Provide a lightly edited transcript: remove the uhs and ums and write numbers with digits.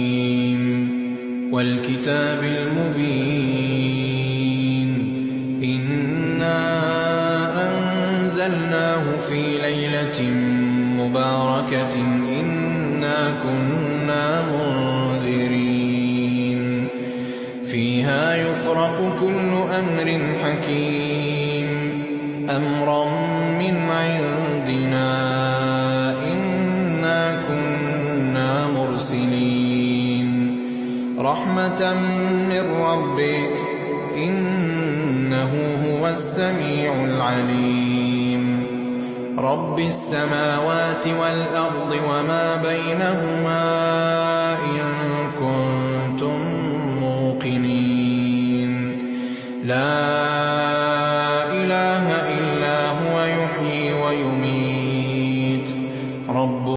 حاميم والكتاب المبين إنا أنزلناه في ليلة مباركة إنا كنا منذرين فيها يفرق كل أمر حكيم أمرا من عندنا إنا كنا مرسلين رحمة من ربك إنه هو السميع العليم رب السماوات والأرض وما بينهما